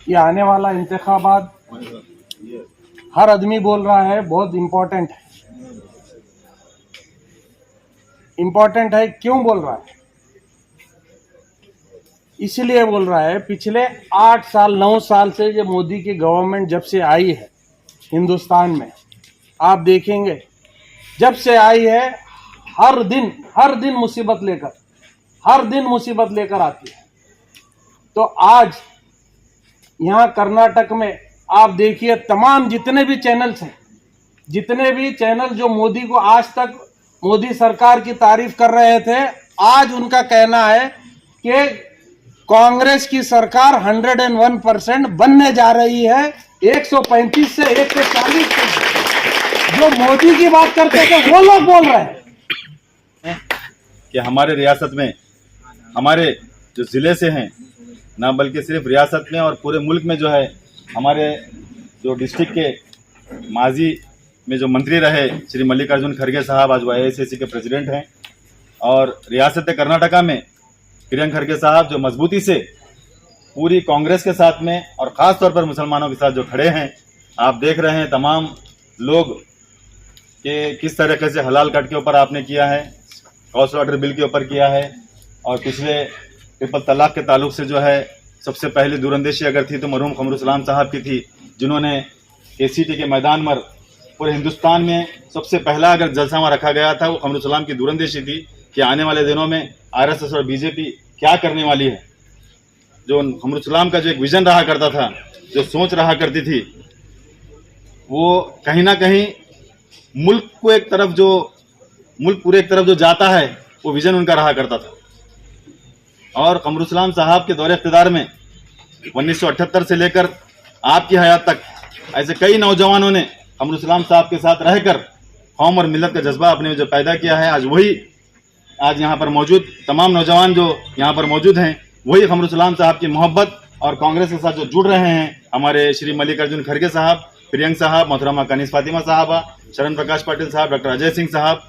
ये आने वाला इंतखाबात हर आदमी बोल रहा है बहुत इम्पोर्टेंट है। इम्पोर्टेंट है क्यों बोल रहा है? इसलिए बोल रहा है पिछले 8 साल 9 साल से जो मोदी की गवर्नमेंट जब से आई है हिंदुस्तान में, आप देखेंगे जब से आई है हर दिन मुसीबत लेकर आती है। तो आज यहाँ कर्नाटक में आप देखिए तमाम जितने भी चैनल जो मोदी को आज तक मोदी सरकार की तारीफ कर रहे थे, आज उनका कहना है कि कांग्रेस की सरकार 101% बनने जा रही है, 135 से 140। जो मोदी की बात करते थे वो लोग बोल रहे हैं कि हमारे रियासत में, हमारे जो ज़िले से हैं, ना बल्कि सिर्फ रियासत में और पूरे मुल्क में जो है, हमारे जो डिस्ट्रिक्ट के माजी में जो मंत्री रहे श्री मल्लिकार्जुन खड़गे साहब आज AICC के प्रेसिडेंट हैं, और रियासत कर्नाटका में प्रियंक खड़गे साहब जो मजबूती से पूरी कांग्रेस के साथ में और ख़ास तौर पर मुसलमानों के साथ जो खड़े हैं। आप देख रहे हैं तमाम लोग कि किस तरीके से हलाल कट के ऊपर आपने किया है, हाउस वाटर बिल के ऊपर किया है, और पिछले ट्रिपल तलाक के ताल्लुक से जो है सबसे पहले दूरंदेशी अगर थी तो मरहूम कमरुसलाम साहब की थी, जिन्होंने KCT के मैदान में पूरे हिंदुस्तान में सबसे पहला अगर जलसा वहाँ रखा गया था वो कमरुसलाम की दूरंदेशी थी कि आने वाले दिनों में RSS और BJP क्या करने वाली है। जो कमरुसलाम का जो एक विजन रहा करता था, जो सोच रहा करती थी, वो कहीं ना कहीं मुल्क पूरे एक तरफ जो जाता है वो विजन उनका रहा करता था। और कमरुसलाम साहब के दौरे इख्तिदार में 1978 से लेकर आपकी हयात तक ऐसे कई नौजवानों ने कमरुसलाम साहब के साथ रहकर कौम और मिलत का जज्बा अपने में जो पैदा किया है, आज यहाँ पर मौजूद तमाम नौजवान जो यहाँ पर मौजूद हैं, वही कमरुसलाम साहब की मोहब्बत और कांग्रेस के साथ जो जुड़ रहे हैं। हमारे श्री मल्लिकार्जुन खड़गे साहब, प्रियंक साहब, मोहतरमा कनीस फातिमा साहबा, शरण प्रकाश पाटिल साहब, डॉक्टर अजय सिंह साहब,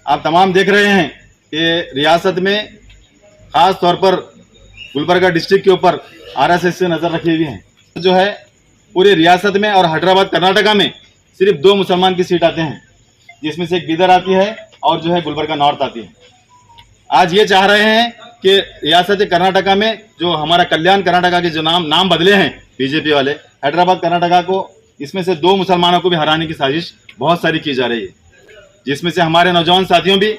आप तमाम देख रहे हैं कि रियासत में ख़ास तौर पर गुलबर्गा डिस्ट्रिक्ट के ऊपर RSS से नज़र रखी हुई है। जो है पूरे रियासत में और हैदराबाद कर्नाटका में सिर्फ 2 मुसलमान की सीट आते हैं, जिसमें से एक बीदर आती है और जो है गुलबर्गा नॉर्थ आती है। आज ये चाह रहे हैं कि रियासत कर्नाटका में जो हमारा कल्याण कर्नाटका के जो नाम बदले हैं BJP वाले, हैदराबाद कर्नाटका को, इसमें से 2 मुसलमानों को भी हराने की साजिश बहुत सारी की जा रही है, जिसमें से हमारे नौजवान साथियों भी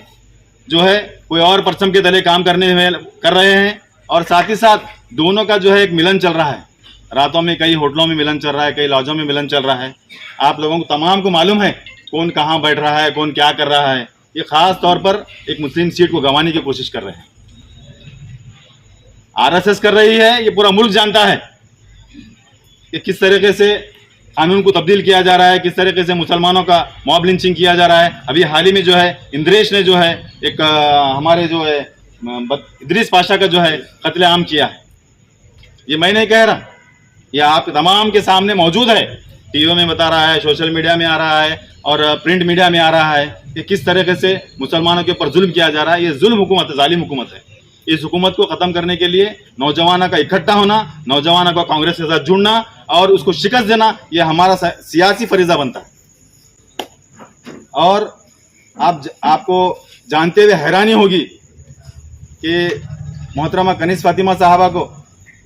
जो है कोई और परचम के तले काम कर रहे हैं, और साथ ही साथ दोनों का जो है एक मिलन चल रहा है। रातों में कई होटलों में मिलन चल रहा है, कई लॉजों में मिलन चल रहा है। आप लोगों को तमाम को मालूम है कौन कहाँ बैठ रहा है, कौन क्या कर रहा है। ये खास तौर पर एक मुस्लिम सीट को गंवाने की कोशिश कर रहे हैं। RSS कर रही है, ये पूरा मुल्क जानता है कि किस तरीके से कानून को तब्दील किया जा रहा है, किस तरीके से मुसलमानों का मॉब लिंचिंग किया जा रहा है। अभी हाल ही में जो है इंद्रेश ने जो है एक हमारे जो है इदरीस पाशा का जो है कत्लेआम किया है। ये मैं नहीं कह रहा, ये आप तमाम के सामने मौजूद है, टीवी में बता रहा है, सोशल मीडिया में आ रहा है और प्रिंट मीडिया में आ रहा है कि किस तरीके से मुसलमानों के ऊपर जुल्म किया जा रहा है। ये जुल्म हुकूमत है, जालिम हुकूमत है। इस हुकूमत को ख़त्म करने के लिए नौजवानों का इकट्ठा होना, नौजवानों का कांग्रेस के साथ जुड़ना और उसको शिकस्त देना, यह हमारा सियासी फरीज़ा बनता है। और आपको जानते हुए हैरानी होगी कि मोहतरमा कनीस फातिमा साहबा को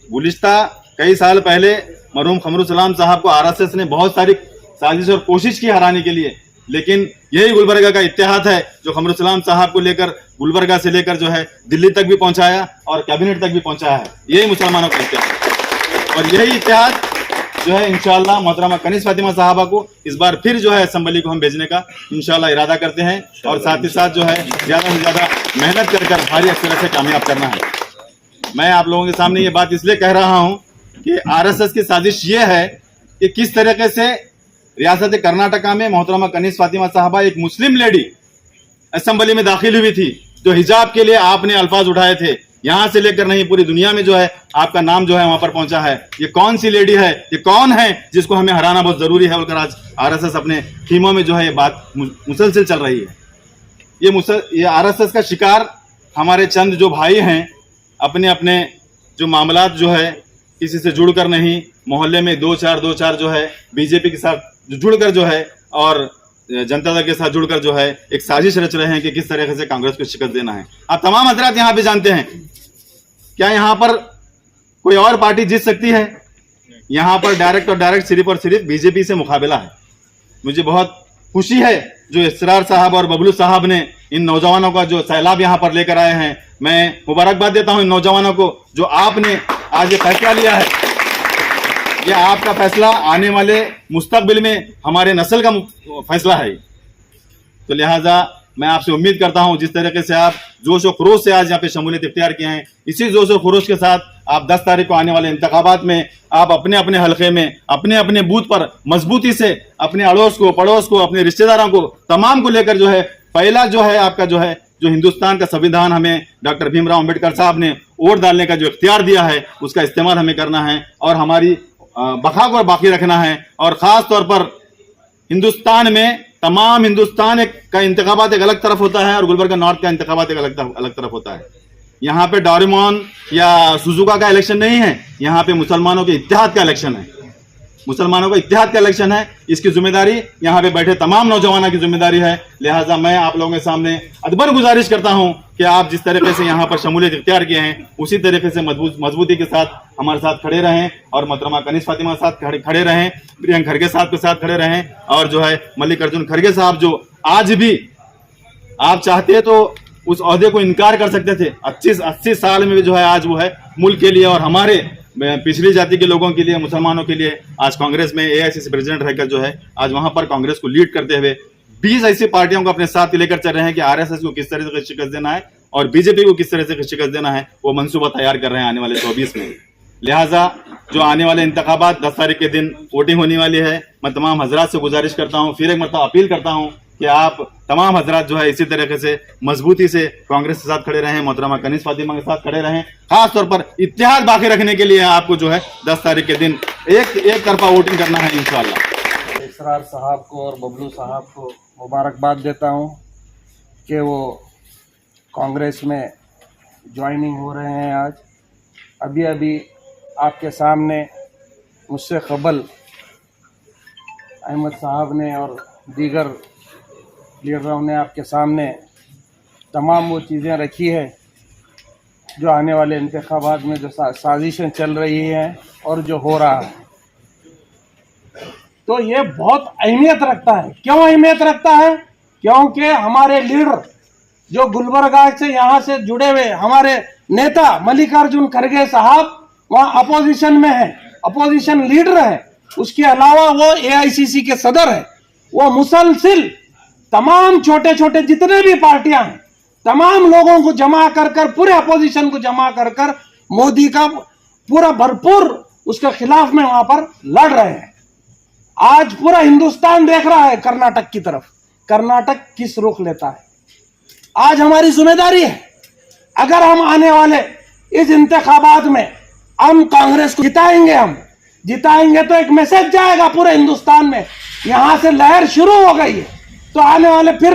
गुलिस्ता कई साल पहले मरहूम कमरुसलाम साहब को RSS ने बहुत सारी साजिश और कोशिश की हराने के लिए, लेकिन यही गुलबर्गा का इत्तेहाद है जो कमरुसलाम साहब को लेकर गुलबर्गा से लेकर जो है दिल्ली तक भी पहुंचाया और कैबिनेट तक भी पहुंचाया है। यही मुसलमानों का इत्तेहाद, और यही इत्तेहाद जो है इंशाअल्लाह मोहतरमा कनीस फातिमा साहबा को इस बार फिर जो है असेंबली को हम भेजने का इंशाअल्लाह इरादा करते हैं, और साथ ही साथ जो है ज़्यादा से ज़्यादा मेहनत कर भारी अक्सर से कामयाब करना है। मैं आप लोगों के सामने ये बात इसलिए कह रहा हूँ कि RSS की साजिश ये है कि किस तरीके से रियासत कर्नाटका में मोहतरमा कनीस फातिमा साहबा, एक मुस्लिम लेडी असेंबली में दाखिल हुई थी, जो हिजाब के लिए आपने अल्फाज उठाए थे, यहाँ से लेकर नहीं पूरी दुनिया में जो है आपका नाम जो है वहां पर पहुंचा है। ये कौन सी लेडी है, ये कौन है जिसको हमें हराना बहुत जरूरी है, बोलकर आज RSS अपने खीमों में जो है ये बात मुसलसल चल रही है। ये RSS का शिकार हमारे चंद जो भाई हैं, अपने अपने जो मामलात जो है किसी से जुड़कर नहीं, मोहल्ले में दो चार जो है बीजेपी के साथ जुड़कर जो है और जनता दल के साथ जुड़कर जो है एक साजिश रच रहे हैं कि किस तरीके से कांग्रेस को शिकस्त देना है। आप तमाम हजरात यहाँ पे जानते हैं, क्या यहाँ पर कोई और पार्टी जीत सकती है? यहाँ पर डायरेक्ट सिर्फ और सिर्फ बीजेपी से मुकाबला है। मुझे बहुत खुशी है जो इसरार साहब और बबलू साहब ने इन नौजवानों का जो सैलाब यहाँ पर लेकर आए हैं। मैं मुबारकबाद देता हूँ इन नौजवानों को जो आपने आज ये फैसला लिया है। ये आपका फैसला आने वाले मुस्तकबिल में हमारे नस्ल का फैसला है। तो लिहाजा मैं आपसे उम्मीद करता हूं जिस तरीके से आप जोश और खरोश से आज यहाँ पे शमूलियत इख्तियार किए हैं, इसी जोश और खरोश के साथ आप 10 तारीख को आने वाले इंतखाबात में आप अपने अपने हलके में अपने अपने बूथ पर मजबूती से अपने अड़ोस को, पड़ोस को, अपने रिश्तेदारों को, तमाम को लेकर जो है पहला जो है आपका जो है जो हिंदुस्तान का संविधान हमें डॉक्टर भीमराव अंबेडकर साहब ने वोट डालने का जो इख्तियार दिया है उसका इस्तेमाल हमें करना है और हमारी बका को बाकी रखना है। और खास तौर पर हिंदुस्तान में तमाम हिंदुस्तान का इंतखाबात एक अलग तरफ होता है और गुलबर्गा नॉर्थ का इंतखाबात एक अलग तरफ होता है। यहाँ पे डोरेमोन या सुजुका का इलेक्शन नहीं है, यहाँ पे मुसलमानों के इत्तेहाद का इलेक्शन है। मुसलमानों का इत्तेहाद का इलेक्शन है, इसकी जिम्मेदारी यहाँ पे बैठे तमाम नौजवानों की जिम्मेदारी है। लिहाजा मैं आप लोगों के सामने अदबर गुजारिश करता हूँ कि आप जिस तरीके से यहाँ पर शमूलियत इख्तियार किए हैं उसी तरीके से मजबूती के साथ हमारे साथ खड़े रहें और मोहतरमा कनीज़ फातिमा साथ खड़े रहें, प्रियंक खड़गे साहब के साथ खड़े रहें और जो है मल्लिकार्जुन खड़गे साहब जो आज भी आप चाहते तो उस ओहदे को इनकार कर सकते थे। 80 साल में भी जो है आज वो है मुल्क के लिए और हमारे पिछड़ी जाति के लोगों के लिए, मुसलमानों के लिए आज कांग्रेस में एआईसीसी प्रेसिडेंट रहकर जो है आज वहां पर कांग्रेस को लीड करते हुए 20 ऐसी पार्टियों को अपने साथ लेकर चल रहे हैं कि आरएसएस को किस तरह से शिकस्त देना है और बीजेपी को किस तरह से शिकस्त देना है, वो मंसूबा तैयार कर रहे हैं आने वाले 24 में। लिहाजा जो आने वाले इंतखाबात 10 तारीख के दिन वोटिंग होने वाली है, मैं तमाम हजरात से गुजारिश करता हूँ, फिर एक मतलब अपील करता हूँ कि आप तमाम हजरात जो है इसी तरीके से मजबूती से कांग्रेस के साथ खड़े रहें, मोहतरमा कनीज़ फातिमा के साथ खड़े रहें। खास तौर पर इत्तेहाद बाकी रखने के लिए आपको जो है 10 तारीख के दिन एक तरफा वोटिंग करना है इंशाअल्लाह। इसरार साहब को और बबलू साहब को मुबारकबाद देता हूँ कि वो कांग्रेस में ज्वाइनिंग हो रहे हैं। आज अभी अभी आपके सामने मुझसे कबल अहमद साहब ने और दीगर लीडरों ने आपके सामने तमाम वो चीज़ें रखी है जो आने वाले इंतखाबात में जो साजिशें चल रही हैं और जो हो रहा है। तो ये बहुत अहमियत रखता है। क्यों अहमियत रखता है? क्योंकि हमारे लीडर जो गुलबर्गा से यहाँ से जुड़े हुए हमारे नेता मल्लिकार्जुन खड़गे साहब वहाँ अपोजिशन में है, अपोजिशन लीडर है। उसके अलावा वो एआईसीसी के सदर है। वो मुसलसिल तमाम छोटे छोटे जितने भी पार्टियां हैं तमाम लोगों को जमा कर पूरे अपोजिशन को जमा कर मोदी का पूरा भरपूर उसके खिलाफ में वहां पर लड़ रहे हैं। आज पूरा हिंदुस्तान देख रहा है कर्नाटक की तरफ, कर्नाटक किस रुख लेता है। आज हमारी जिम्मेदारी है, अगर हम आने वाले इस इंतखाबात में हम कांग्रेस को जिताएंगे तो एक मैसेज जाएगा पूरे हिंदुस्तान में। यहां से लहर शुरू हो गई है, तो आने वाले फिर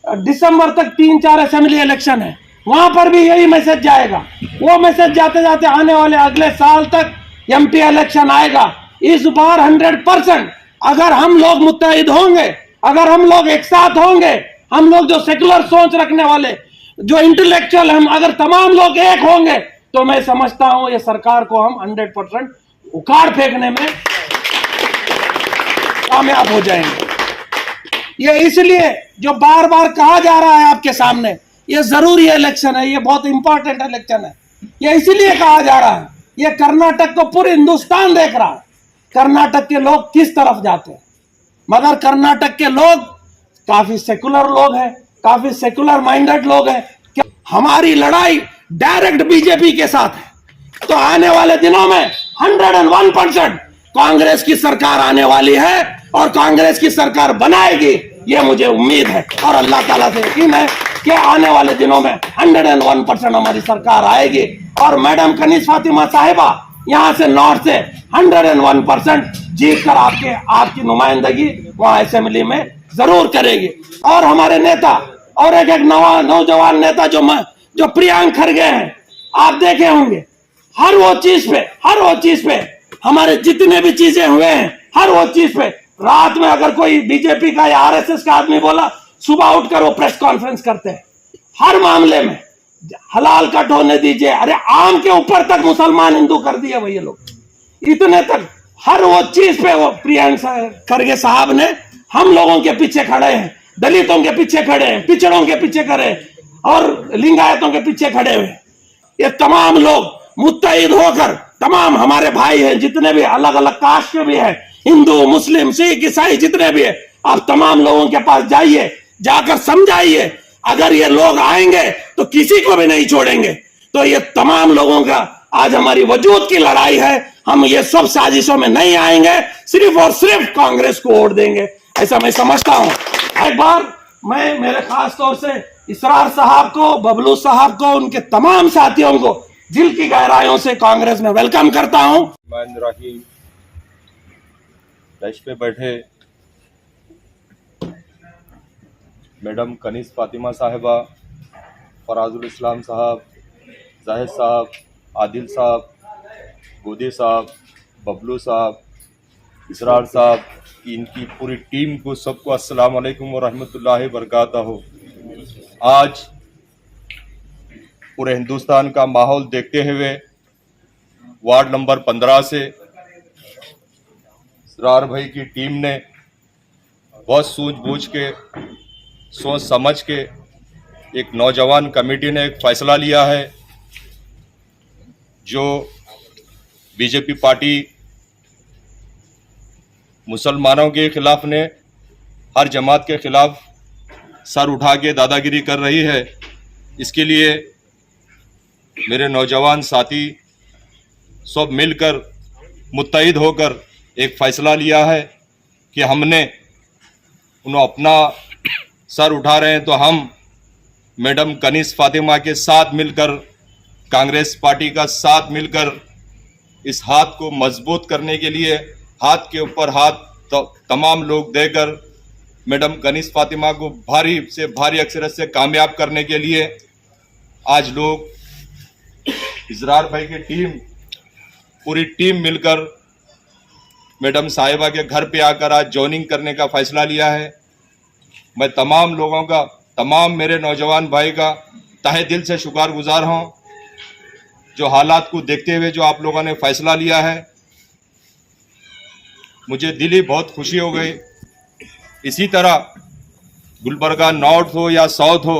दिसंबर तक 3-4 असेंबली इलेक्शन है, वहां पर भी यही मैसेज जाएगा। वो मैसेज जाते जाते आने वाले अगले साल तक एमपी इलेक्शन आएगा। इस बार 100% अगर हम लोग मुत्तहिद होंगे, अगर हम लोग एक साथ होंगे, हम लोग जो सेकुलर सोच रखने वाले, जो इंटेलेक्चुअल, हम अगर तमाम लोग एक होंगे तो मैं समझता हूं ये सरकार को हम 100% उखाड़ फेंकने में कामयाब हो जाएंगे। ये इसलिए जो बार बार कहा जा रहा है आपके सामने, ये जरूरी इलेक्शन है, ये बहुत इंपॉर्टेंट इलेक्शन है, ये इसलिए कहा जा रहा है। ये कर्नाटक को पूरे हिंदुस्तान देख रहा है, कर्नाटक के लोग किस तरफ जाते हैं। मगर कर्नाटक के लोग काफी सेकुलर लोग हैं, काफी सेकुलर माइंडेड लोग हैं। हमारी लड़ाई डायरेक्ट बीजेपी के साथ है। तो आने वाले दिनों में 101% कांग्रेस की सरकार आने वाली है और कांग्रेस की सरकार बनाएगी, ये मुझे उम्मीद है और अल्लाह ताला से यकीन है कि आने वाले दिनों में 101% हमारी सरकार आएगी। और मैडम कनीज़ फातिमा साहिबा यहाँ से नॉर्थ से 101% जीत कर आपकी नुमाइंदगी वहां असेंबली में जरूर करेगी। और हमारे नेता और एक नौजवान नेता जो प्रियंक खड़गे हैं, आप देखे होंगे हर वो चीज पे हमारे जितने भी चीजें हुए हैं, हर वो चीज पे रात में अगर कोई बीजेपी का या आरएसएस का आदमी बोला, सुबह उठकर वो प्रेस कॉन्फ्रेंस करते हैं। हर मामले में हलाल कट होने दीजिए, अरे आम के ऊपर तक मुसलमान हिंदू कर दिए भैया लोग, इतने तक हर वो चीज पे वो प्रियंक खरगे साहब ने हम लोगों के पीछे खड़े हैं, दलितों के पीछे खड़े हैं, पिछड़ों के पीछे खड़े हैं और लिंगायतों के पीछे खड़े हुए। ये तमाम लोग मुत्तहिद होकर, तमाम हमारे भाई हैं जितने भी अलग अलग कास्ट के भी हैं, हिंदू मुस्लिम सिख ईसाई जितने भी हैं, आप तमाम लोगों के पास जाइए, जाकर समझाइए। अगर ये लोग आएंगे तो किसी को भी नहीं छोड़ेंगे। तो ये तमाम लोगों का आज हमारी वजूद की लड़ाई है। हम ये सब साजिशों में नहीं आएंगे, सिर्फ और सिर्फ कांग्रेस को वोट देंगे, ऐसा मैं समझता हूं। एक बार मैं मेरे खास तौर से इसरार साहब को, बबलू साहब को, उनके तमाम साथियों को दिल की गहराइयों से कांग्रेस में वेलकम करता हूं। रहीम डैश पे बैठे मैडम कनीस फातिमा साहिबा, फराजुल इस्लाम साहब, जाहिद साहब, आदिल साहब, गोदी साहब, बबलू साहब, इसरार साहब, इनकी पूरी टीम को सबको अस्सलाम वालेकुम व रहमतुल्लाहि व बरकातहू। आज पूरे हिंदुस्तान का माहौल देखते हुए वार्ड नंबर 15 से इसरार भाई की टीम ने बहुत सूझबूझ के, सोच समझ के एक नौजवान कमेटी ने एक फैसला लिया है, जो बीजेपी पार्टी मुसलमानों के खिलाफ ने, हर जमात के खिलाफ सर उठा के दादागिरी कर रही है। इसके लिए मेरे नौजवान साथी सब मिलकर मुत्तहिद होकर एक फ़ैसला लिया है कि हमने उन्हें अपना सर उठा रहे हैं तो हम मैडम कनीस फातिमा के साथ मिलकर, कांग्रेस पार्टी का साथ मिलकर इस हाथ को मजबूत करने के लिए हाथ के ऊपर हाथ तो तमाम लोग देकर मैडम कनीस फातिमा को भारी से भारी अक्षरत से कामयाब करने के लिए आज लोग इसरार भाई की टीम, पूरी टीम मिलकर मैडम साहिबा के घर पे आकर आज ज्वाइनिंग करने का फैसला लिया है। मैं तमाम लोगों का, तमाम मेरे नौजवान भाई का तहे दिल से शुक्रगुजार हूँ, जो हालात को देखते हुए जो आप लोगों ने फैसला लिया है। मुझे दिली बहुत खुशी हो गई। इसी तरह गुलबर्गा नॉर्थ हो या साउथ हो,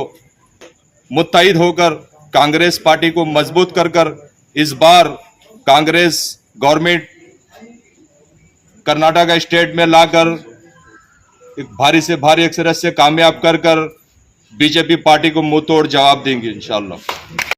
मुत्तहिद होकर कांग्रेस पार्टी को मजबूत कर इस बार कांग्रेस गवर्नमेंट कर्नाटक स्टेट में लाकर एक भारी से भारी अक्षरत से कामयाब कर बीजेपी पार्टी को मुंह तोड़ जवाब देंगे इंशाअल्लाह।